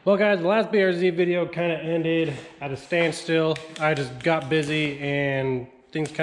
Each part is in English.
Well guys, the last BRZ video kind of ended at a standstill. I just got busy and things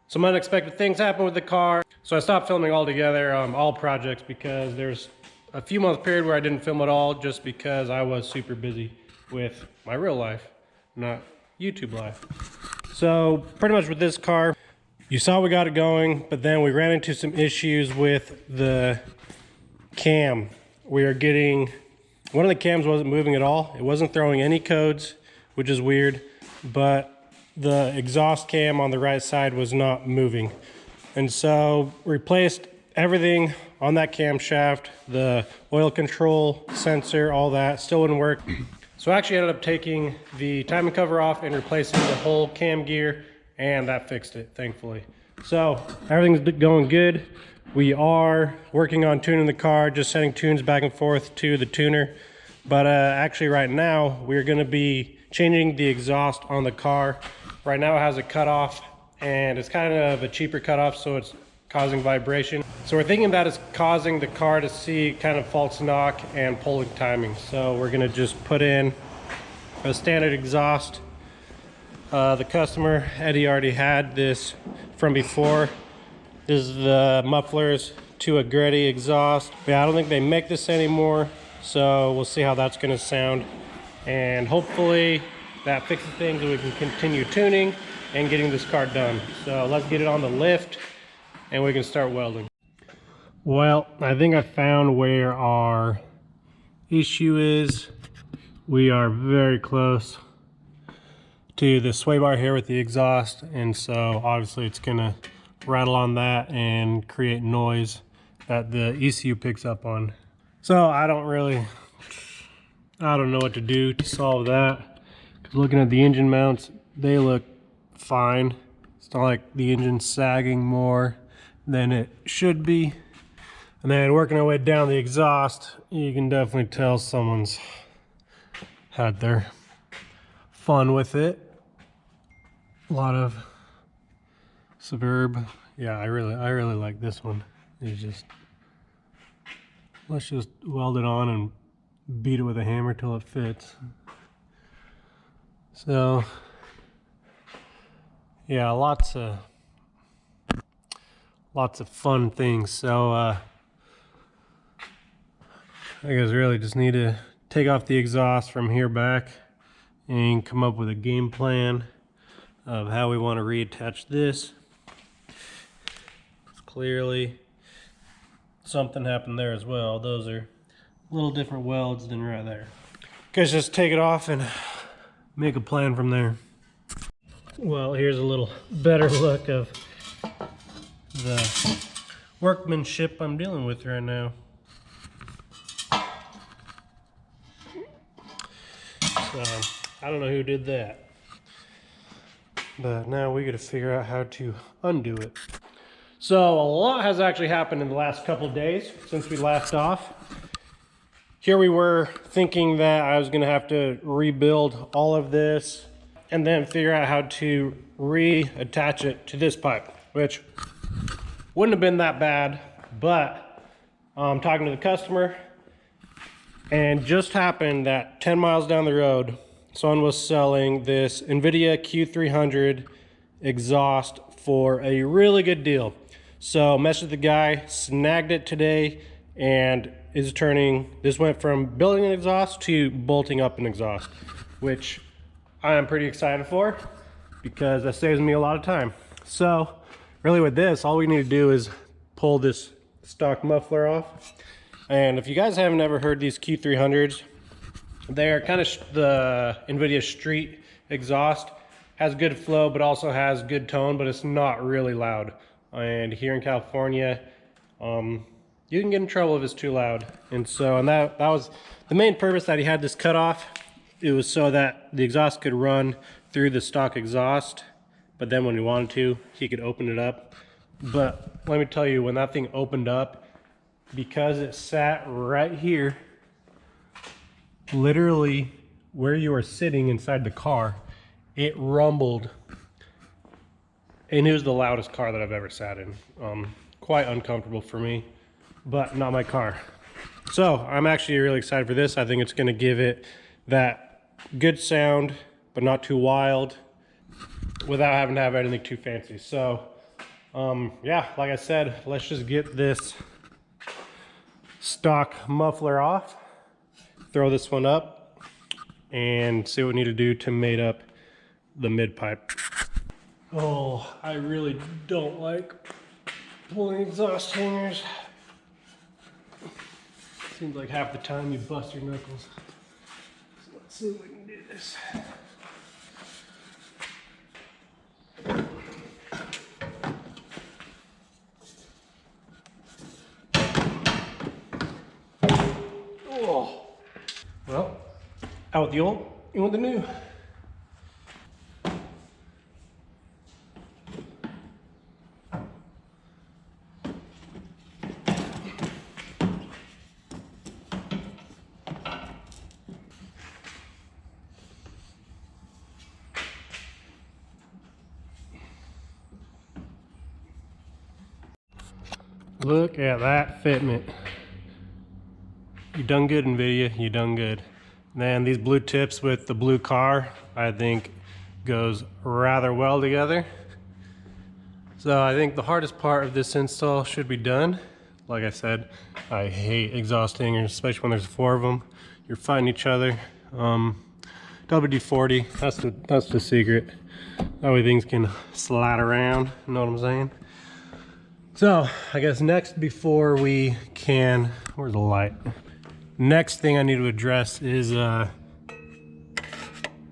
some unexpected things happened with the car. So I stopped filming altogether, all projects, because there's a few month period where I didn't film at all just because I was super busy with my real life, not YouTube life. So pretty much with this car, you saw we got it going, but then we ran into some issues with the cam. We are getting, one of the cams wasn't moving at all. It wasn't throwing any codes, which is weird, but the exhaust cam on the right side was not moving. And so replaced everything on that camshaft, the oil control sensor, all that still wouldn't work. So I actually ended up taking the timing cover off and replacing the whole cam gear, and that fixed it, thankfully. So everything's going good. We are working on tuning the car, just sending tunes back and forth to the tuner. But actually right now, we're gonna be changing the exhaust on the car. Right now it has a cutoff, and it's kind of a cheaper cutoff, so it's causing vibration. So we're thinking that it's causing the car to see kind of false knock and pulling timing. So we're gonna just put in a standard exhaust. The customer, Eddie, already had this from before. This is the mufflers to a Gretty exhaust. Yeah, I don't think they make this anymore, so we'll see how that's gonna sound. And hopefully that fixes things and we can continue tuning and getting this car done. So let's get it on the lift and we can start welding. Well, I think I found where our issue is. We are very close to the sway bar here with the exhaust, and so obviously it's gonna rattle on that and create noise that the ECU picks up on. So I don't know what to do to solve that. Because looking at the engine mounts, they look fine. It's not like the engine's sagging more than it should be. And then working our way down the exhaust, you can definitely tell someone's had their fun with it. A lot of Suburb. Yeah, I really like this one. It's just, let's just weld it on and beat it with a hammer till it fits. So yeah, lots of fun things. So I guess really just need to take off the exhaust from here back and come up with a game plan of how we want to reattach this. Clearly something happened there as well. Those are little different welds than right there. Guys, just take it off and make a plan from there. Well, here's a little better look of the workmanship I'm dealing with right now. So I don't know who did that, but now we got to figure out how to undo it. So a lot has actually happened in the last couple days since we last off. Here we were thinking that I was gonna have to rebuild all of this and then figure out how to reattach it to this pipe, which wouldn't have been that bad, but I'm talking to the customer, and just happened that 10 miles down the road, someone was selling this Invidia Q300 exhaust for a really good deal. So messaged with the guy, snagged it today, and is turning, this went from building an exhaust to bolting up an exhaust, which I am pretty excited for because that saves me a lot of time. So really with this, all we need to do is pull this stock muffler off. And if you guys haven't ever heard these Q300s, they're kind of the Invidia street exhaust. Has good flow, but also has good tone, but it's not really loud. And here in California, you can get in trouble if it's too loud. And so, and that was the main purpose that he had this cut off. It was so that the exhaust could run through the stock exhaust, but then when he wanted to, he could open it up. But let me tell you, when that thing opened up, because it sat right here, literally where you are sitting inside the car, it rumbled, and it was the loudest car that I've ever sat in. Quite uncomfortable for me, but not my car. So I'm actually really excited for this. I think it's going to give it that good sound, but not too wild, without having to have anything too fancy. So yeah, like I said, let's just get this stock muffler off, throw this one up, and see what we need to do to mate up the mid pipe. Oh, I really don't like pulling exhaust hangers. Seems like half the time you bust your knuckles. So let's see if we can do this. Oh. Well, out with the old, in with the new. Look at that fitment. You done good, Invidia, you done good. Man, these blue tips with the blue car, I think goes rather well together. So I think the hardest part of this install should be done. Like I said, I hate exhaust hangers, especially when there's 4 of them. You're fighting each other. WD-40, that's the secret. That way things can slide around, you know what I'm saying? So I guess next, before we can, where's the light? Next thing I need to address is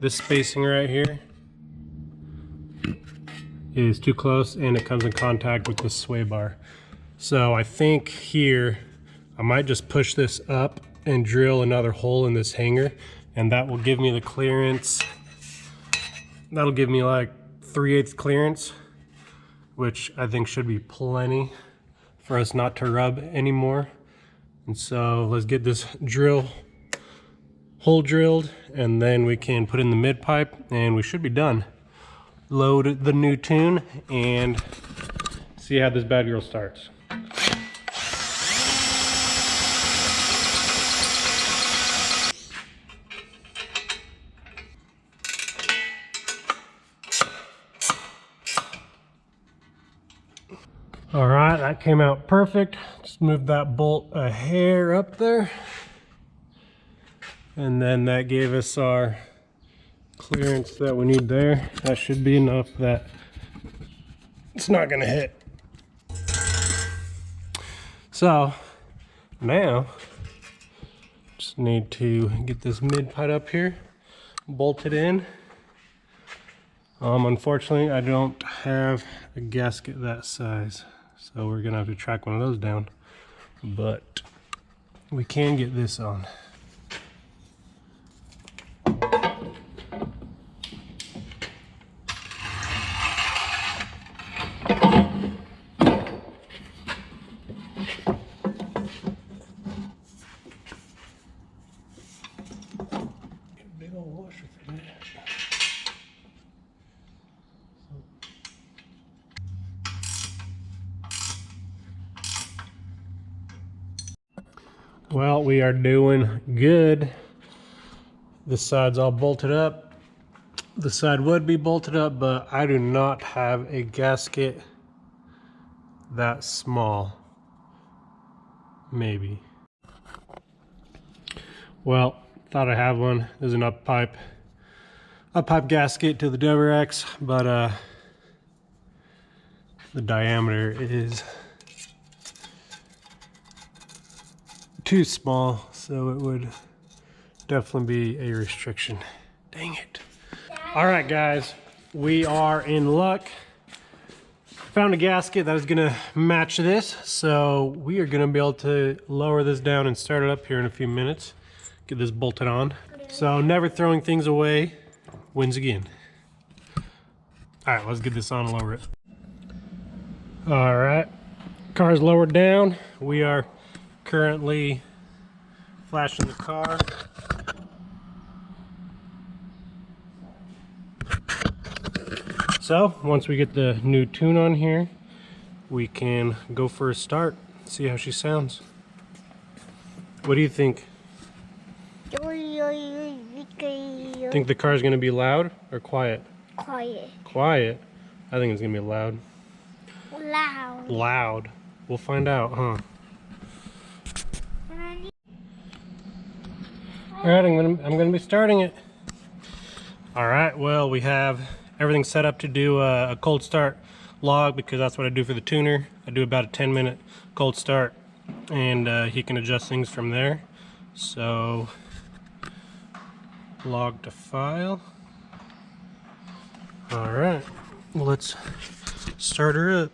this spacing right here is too close and it comes in contact with this sway bar. So I think here I might just push this up and drill another hole in this hanger, and that will give me the clearance. That'll give me like 3/8 clearance, which I think should be plenty for us not to rub anymore. And so let's get this hole drilled, and then we can put in the mid pipe and we should be done. Load the new tune and see how this bad girl starts. All right, that came out perfect. Just move that bolt a hair up there. And then that gave us our clearance that we need there. That should be enough that it's not gonna hit. So now, just need to get this mid pipe up here, bolt it in. Unfortunately, I don't have a gasket that size, so we're gonna have to track one of those down, but we can get this on. Big old washer for that. Well, we are doing good. This side's all bolted up. The side would be bolted up, but I do not have a gasket that small. Maybe. Well, thought I have one. There's an up pipe gasket to the WRX, but the diameter is too small, so it would definitely be a restriction. Dang it. All right, guys, we are in luck. Found a gasket that is gonna match this, so we are gonna be able to lower this down and start it up here in a few minutes. Get this bolted on. So never throwing things away wins again. All right, let's get this on and lower it. All right, car's lowered down. We are currently flashing the car. So once we get the new tune on here, we can go for a start, see how she sounds. What do you think? Think the car's gonna be loud or quiet? Quiet. Quiet? I think it's gonna be loud. Loud. Loud. We'll find out, huh? Alright, I'm gonna be starting it. Alright, well, we have everything set up to do a cold start log, because that's what I do for the tuner. I do about a 10-minute cold start, and he can adjust things from there. So, log to file. Alright, let's start her up.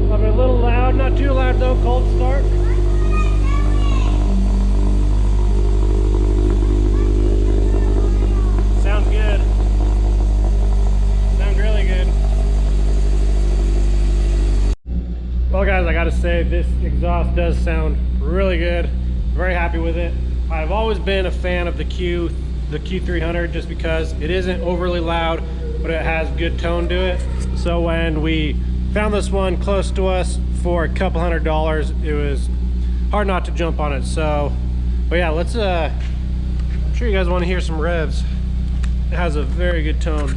Probably a little loud, not too loud though, cold start. Sounds good. Sounds really good. Well guys, I gotta say this exhaust does sound really good. Very happy with it. I've always been a fan of the Q300 just because it isn't overly loud, but it has good tone to it. So when we found this one close to us for a couple $100, it was hard not to jump on it. So, but yeah, let's I'm sure you guys want to hear some revs. It has a very good tone.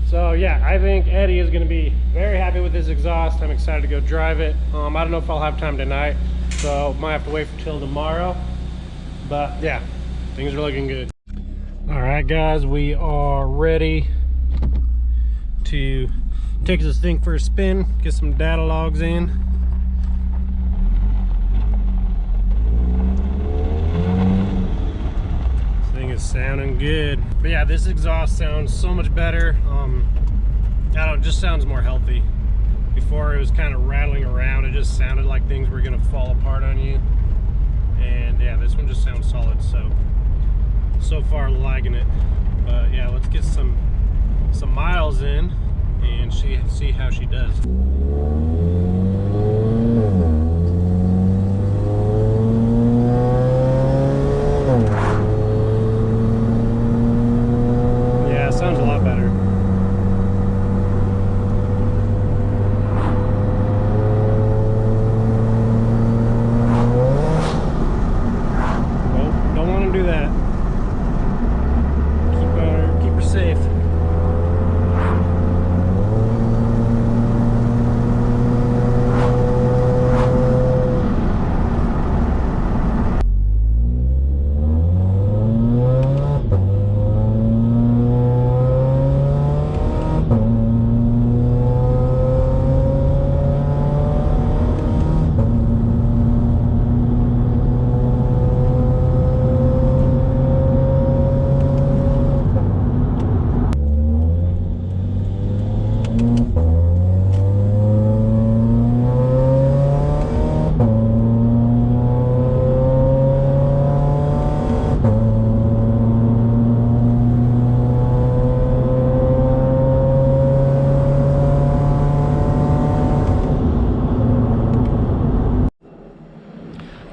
So yeah, I think Eddie is going to be very happy with this exhaust. I'm excited to go drive it. I don't know if I'll have time tonight, so might have to wait until tomorrow. But yeah, things are looking good. All right, guys, we are ready to take this thing for a spin, get some data logs in. This thing is sounding good. But yeah, this exhaust sounds so much better. I don't know, it just sounds more healthy. Before it was kind of rattling around, it just sounded like things were gonna fall apart on you. And yeah, this one just sounds solid. So far liking it. But yeah, let's get some miles in and see how she does. Yeah, it sounds a lot better. Oh, don't want to do that. Keep her safe.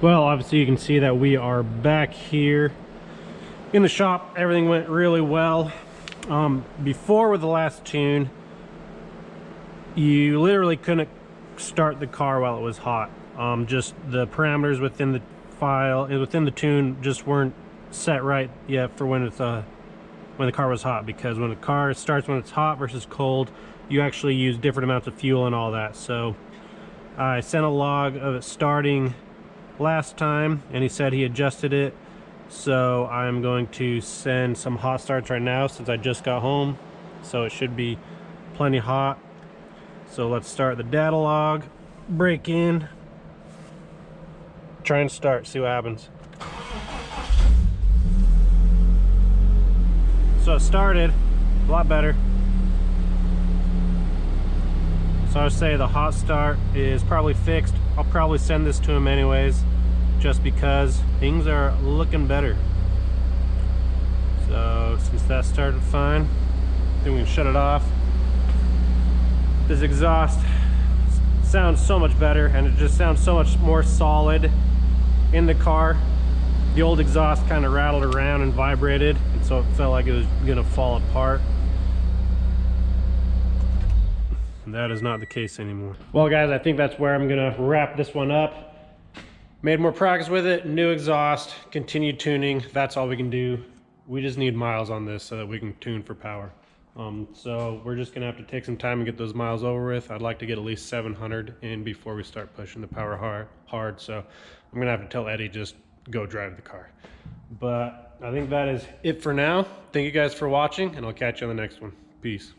Well, obviously you can see that we are back here in the shop. Everything went really well. Before with the last tune, you literally couldn't start the car while it was hot. Just the parameters within the file and within the tune just weren't set right yet for when it's when the car was hot, because when the car starts when it's hot versus cold, you actually use different amounts of fuel and all that. So I sent a log of it starting last time and he said he adjusted it, so I'm going to send some hot starts right now since I just got home, so it should be plenty hot. So let's start the data log, break in, try and start, see what happens. So it started a lot better. So I would say the hot start is probably fixed. I'll probably send this to him anyways, just because things are looking better. So So since that started fine, then we can shut it off. This exhaust sounds so much better, and it just sounds so much more solid in the car. The old exhaust kind of rattled around and vibrated, and so it felt like it was gonna fall apart. And that is not the case anymore. Well guys, I think that's where I'm gonna wrap this one up. Made more progress with it, new exhaust, continued tuning. That's all we can do. We just need miles on this so that we can tune for power. So we're just gonna have to take some time and get those miles over with. I'd like to get at least 700 in before we start pushing the power hard. So I'm gonna have to tell Eddie just go drive the car. But I think that is it for now. Thank you guys for watching, and I'll catch you on the next one. Peace.